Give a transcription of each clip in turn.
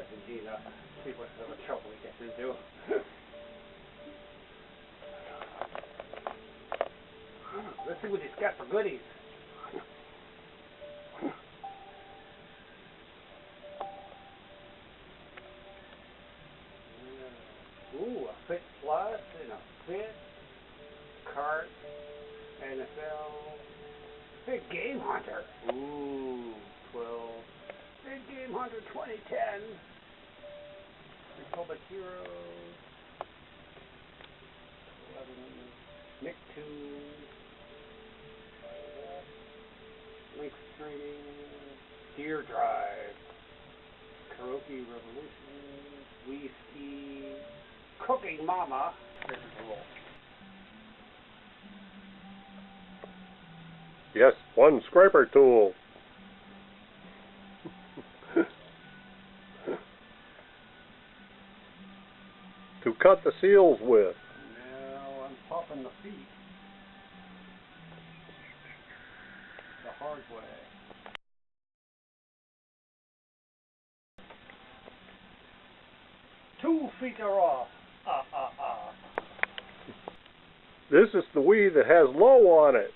Argentina. See what trouble we get into. Let's see what he's got for goodies. Ooh, a Fit Plus and a Fit Cart NFL Big Game Hunter. Ooh, 12. Big Game Hunter 2010. Republic Heroes. 11. Nicktoons. Link Streaming. Deer Drive. Karaoke Revolution. Wii Ski. Cooking Mama. Yes, one scraper tool. To cut the seals with. Now I'm popping the feet the hard way. Two feet are off. This is the Wii that has low on it.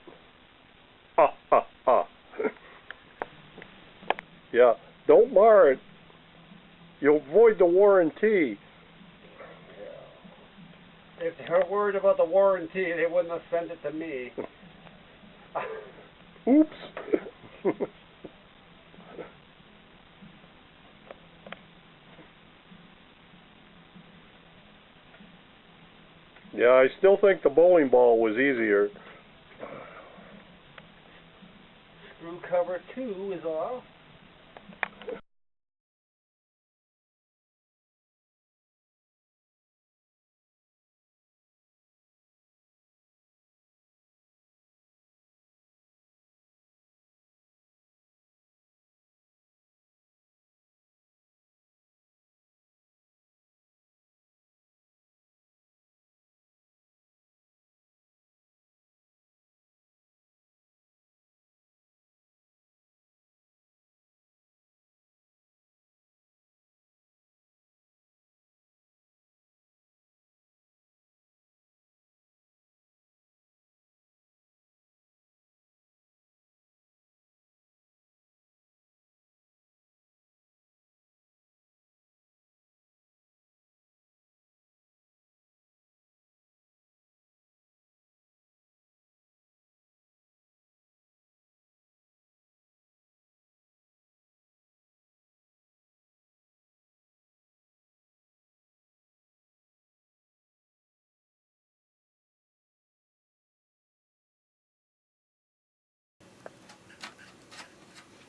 Yeah, don't mar it. You'll void the warranty. If they were worried about the warranty, they wouldn't have sent it to me. Oops. Yeah, I still think the bowling ball was easier. Screw cover 2 is off.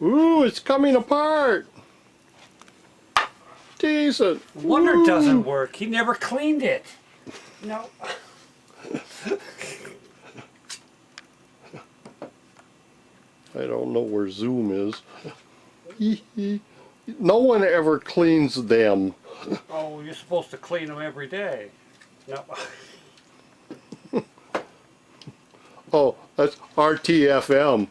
Ooh, it's coming apart. Decent. Wonder it doesn't work. He never cleaned it. No. I don't know where Zoom is. No one ever cleans them. Oh, you're supposed to clean them every day. No. Oh, that's RTFM.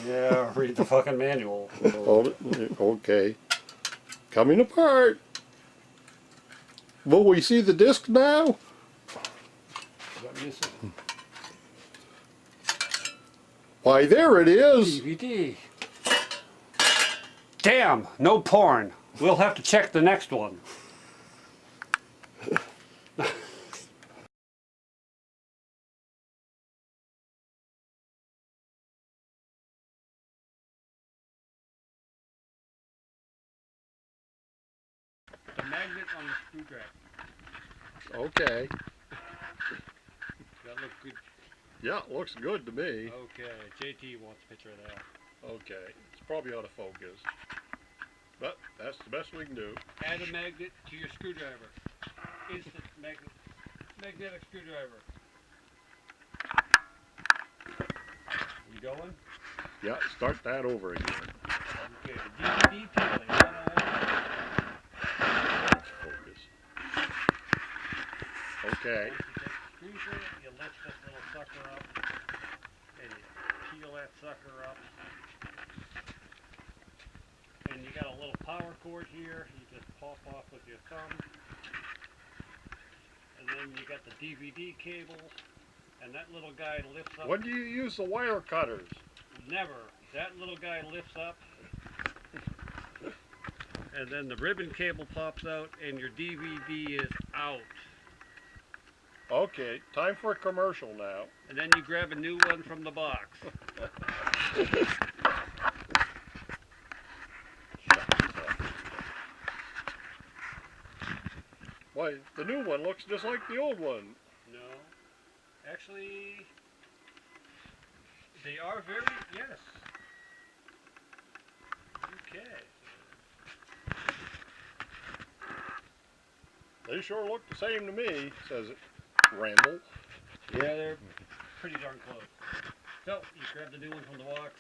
Yeah, read the fucking manual. Oh, okay. Coming apart. Will we see the disc now? Why, there it is. DVD. Damn, no porn. We'll have to check the next one. The magnet on the screwdriver. Okay. That look good. Yeah, looks good to me. Okay, JT wants a picture of that. Okay, it's probably out of focus. But that's the best we can do. Add a magnet to your screwdriver. Instant magnetic screwdriver. You going? Yeah, start that over again. Okay, DVD peeling 101. Focus. Okay. Once you take the screws in, you lift this little sucker up, and you peel that sucker up, and And you got a little power cord here. You just pop off with your thumb. And then you got the DVD cable. And that little guy lifts up. When do you use the wire cutters? Never. That little guy lifts up. And then the ribbon cable pops out and your DVD is out. Okay, time for a commercial now. And then you grab a new one from the box. Why, the new one looks just like the old one. No. Actually, they are very, yes. Okay. They sure look the same to me, says it. Randall. Yeah, they're pretty darn close. So, you grab the new one from the box.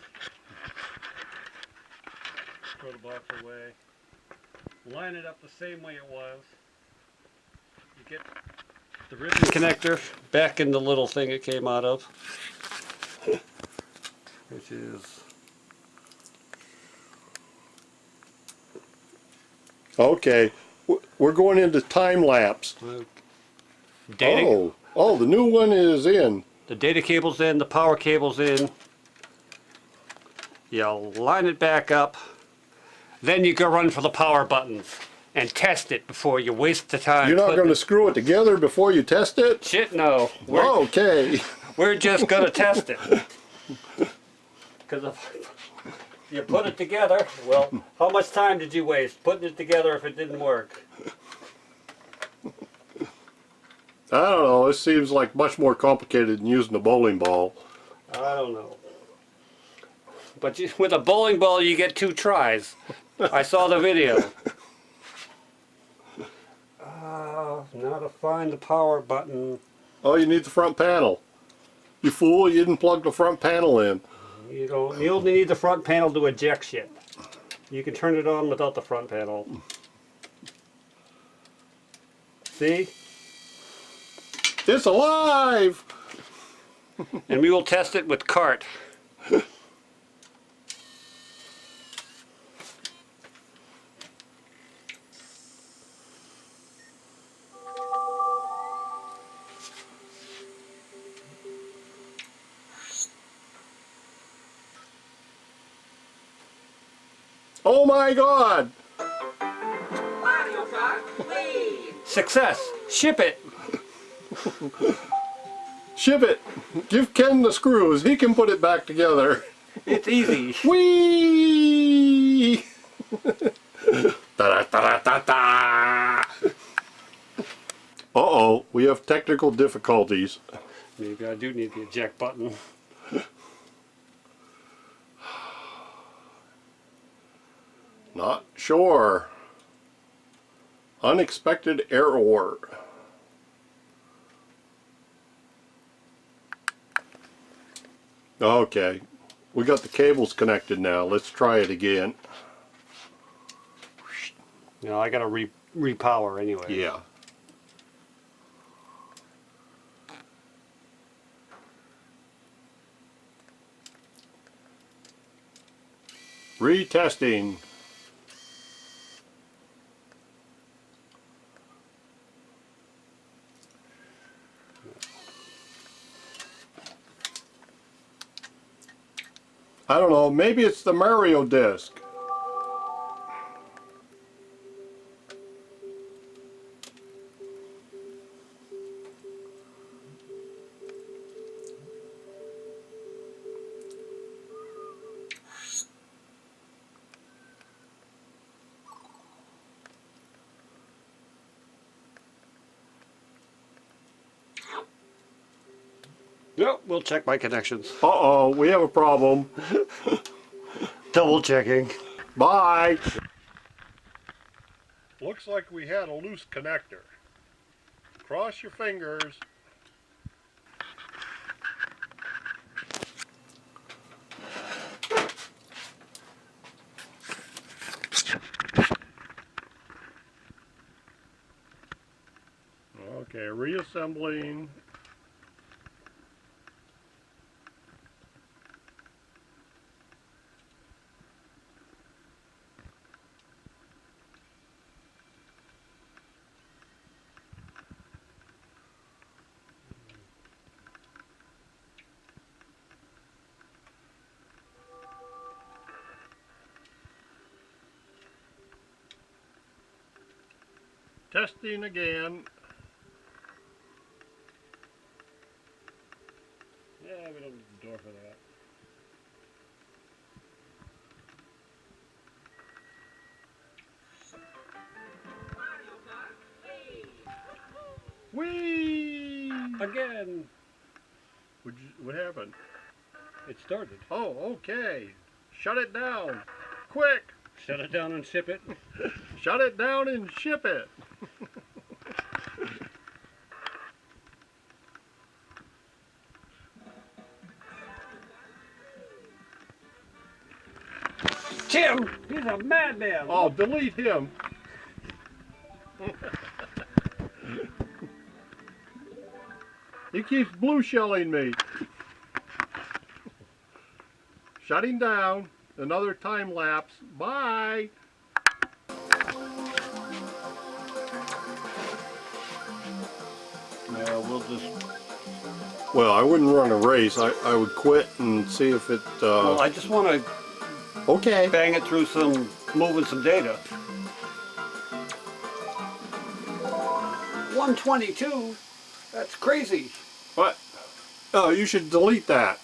Throw the box away. Line it up the same way it was. You get the ribbon connector back in the little thing it came out of. Which is... Okay, we're going into time lapse. Data, Oh, the new one is in. the data cable's in, the power cable's in. You line it back up. Then you go run for the power buttons and test it before you waste the time. You're not going to screw it together before you test it? Shit, no. Okay. We're just going to test it. Because if you put it together, well, how much time did you waste putting it together if it didn't work? I don't know, it seems like much more complicated than using a bowling ball. I don't know. But with a bowling ball, you get 2 tries. I saw the video. Now to find the power button. Oh, you need the front panel. You fool, you didn't plug the front panel in. You only need the front panel to eject shit. You can turn it on without the front panel. See? It's alive! And we will test it with cart. Oh my God! Success! Ship it! Ship it! Give Ken the screws, he can put it back together. It's easy. Whee! Da-da-da-da-da-da! Uh-oh, we have technical difficulties. Maybe I do need the eject button. Not sure. Unexpected error. Okay, we got the cables connected now. Let's try it again. You know, I gotta repower anyway. Yeah. Retesting. I don't know, maybe it's the Mario disc. Nope, we'll check my connections. Uh-oh, we have a problem. Double checking. Bye. Looks like we had a loose connector. Cross your fingers. Okay, reassembling. Testing again. Yeah, we don't need the door for that. Whee! Again, What happened? it started. Oh, okay. Shut it down. Quick! Shut it down and ship it. Shut it down and ship it. Tim, he's a madman. Oh, delete him. He keeps blue shelling me. Shutting down. Another time lapse. Bye. No, we'll just. Well, I wouldn't run a race. I would quit and see if it. Well, I just want to Okay. bang it through moving some data. 122. That's crazy. What? Oh, you should delete that.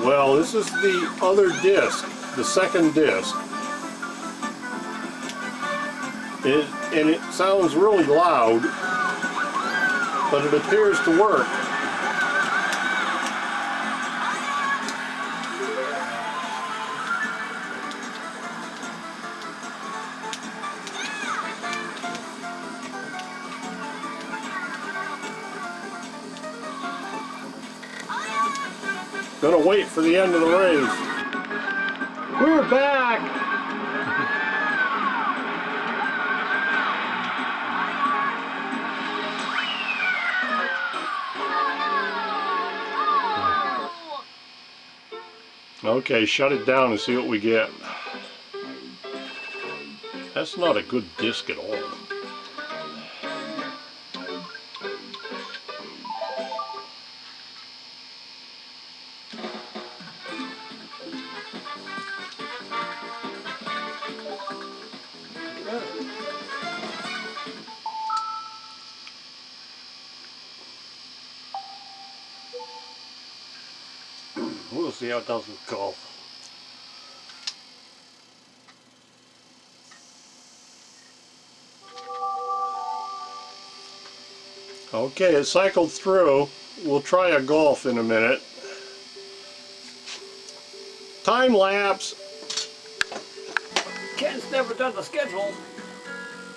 Well, this is the other disc, the second disc. And it sounds really loud, but it appears to work. Gonna wait for the end of the race. We're back! Okay, shut it down and see what we get. That's not a good disc at all. We'll see how it does with golf. Okay, it cycled through. We'll try a golf in a minute. Time lapse. Ken's never done the schedule.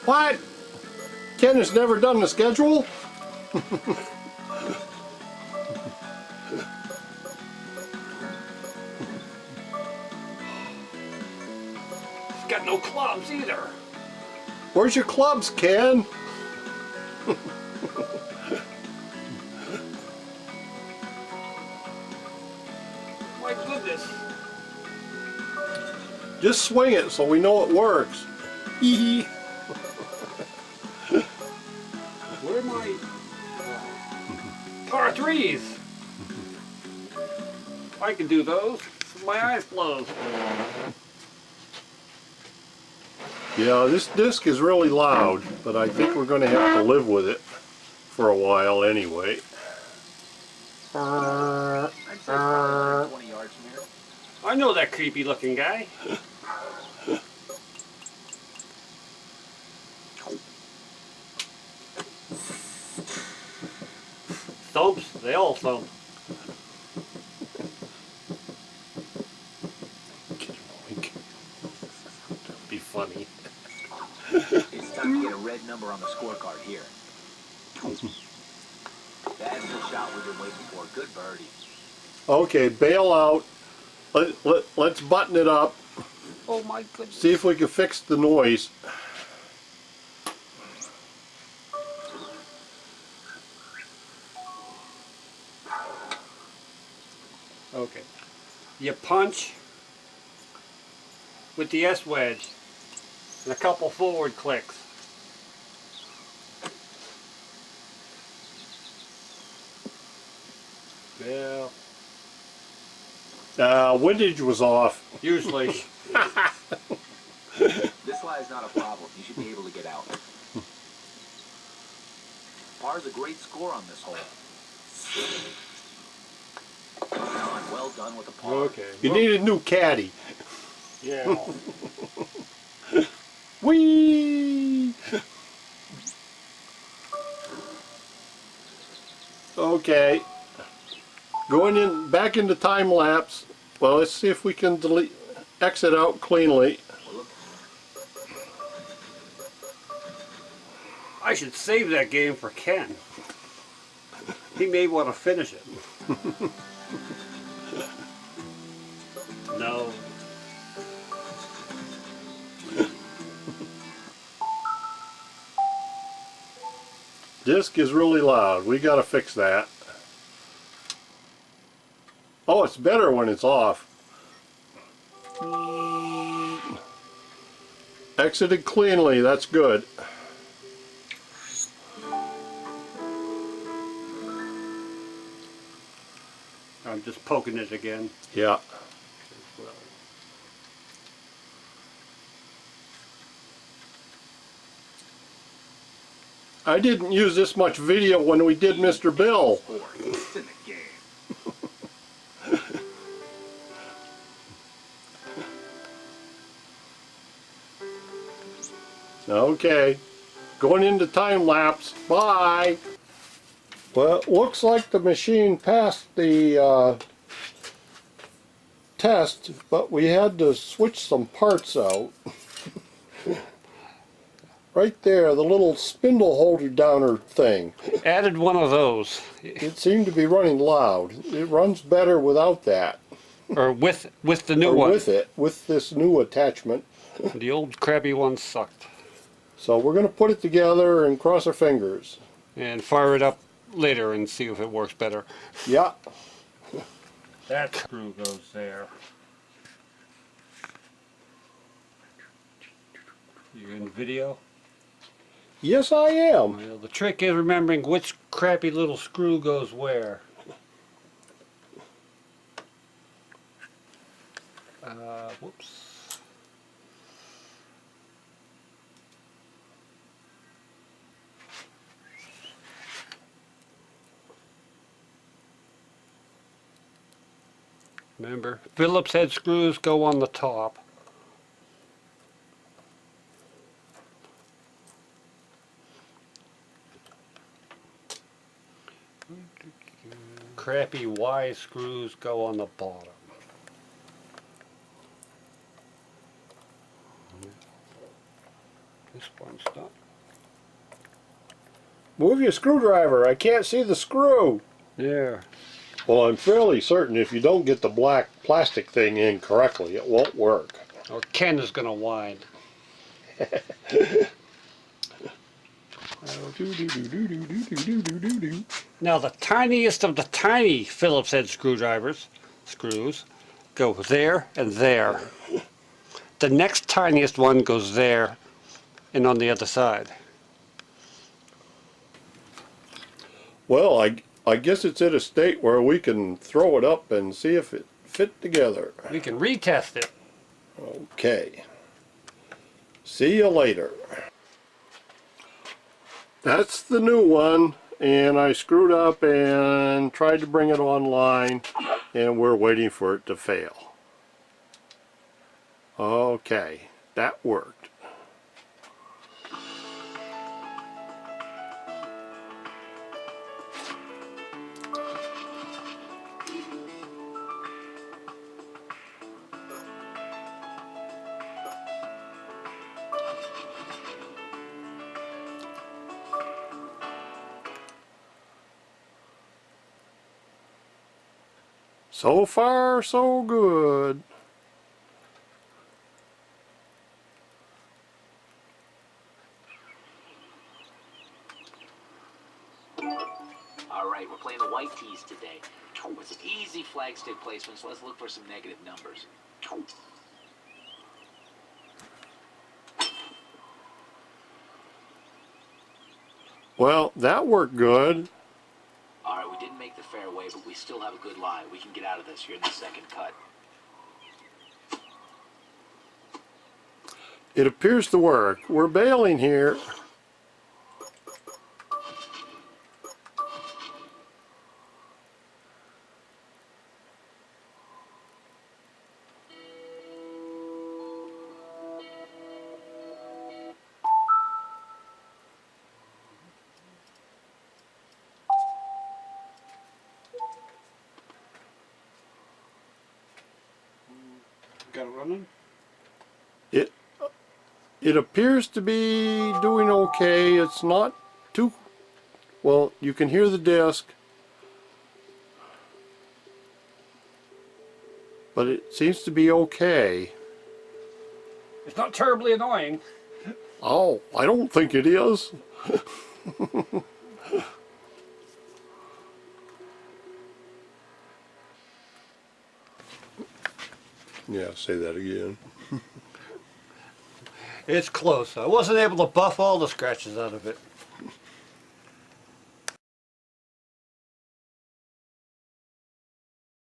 What? Ken has never done the schedule? He's got no clubs either. Where's your clubs, Ken? My goodness. Just swing it so we know it works. Hee hee. Where are my par threes? I can do those with my eyes closed. Yeah, this disc is really loud, but I think we're going to have to live with it for a while anyway. I'd say probably 20 yards from here. I know that creepy looking guy. Thumps, they all thump. That'd be funny. It's time to get a red number on the scorecard here. That's the shot we've been waiting for. Good birdie. Okay, bail out. Let's button it up. Oh my goodness. See if we can fix the noise. Okay. You punch with the S wedge and a couple forward clicks. Yeah, windage was off. usually. This lie's not a problem. You should be able to get out. Par's a great score on this hole. John, well done with the par. Okay. You need a new caddy. Yeah. Whee! Okay. Going in back into time lapse. Well, let's see if we can exit out cleanly. I should save that game for Ken. He may want to finish it. No. Disc is really loud. We got to fix that. Oh, it's better when it's off. Exited cleanly. That's good. I'm just poking it again. Yeah. I didn't use this much video when we did Mr. Bill. It's in the game. Okay. Going into time lapse. Bye. Well, it looks like the machine passed the test, but we had to switch some parts out. Right there, the little spindle holder downer thing. Added one of those. It seemed to be running loud. It runs better without that. Or with the new Or one. with it, with this new attachment. The old crabby one sucked. So we're going to put it together and cross our fingers. And fire it up later and see if it works better. Yeah. That screw goes there. You in video? Yes, I am. Well, the trick is remembering which crappy little screw goes where. Whoops. Remember, Phillips head screws go on the top. Crappy Y screws go on the bottom. This one's not. Move your screwdriver. I can't see the screw. There. Well, I'm fairly certain if you don't get the black plastic thing in correctly, it won't work. Or Ken is going to whine. Now the tiniest of the tiny Phillips head screws, go there and there. The next tiniest one goes there and on the other side. Well, I guess it's at a state where we can throw it up and see if it fit together. We can retest it. Okay. See you later. That's the new one, and I screwed up and tried to bring it online, and we're waiting for it to fail. Okay, that worked. So far, so good. All right, we're playing the white tees today. It's an easy flagstick placement, so let's look for some negative numbers. Well, that worked good. Alright, we didn't make the fairway, but we still have a good lie. We can get out of this. You're in the second cut. It appears to work. We're bailing here. Got it running? It appears to be doing okay. It's not too well. You can hear the disc, but it seems to be okay. It's not terribly annoying. Oh, I don't think it is. Yeah, say that again. It's close. I wasn't able to buff all the scratches out of it.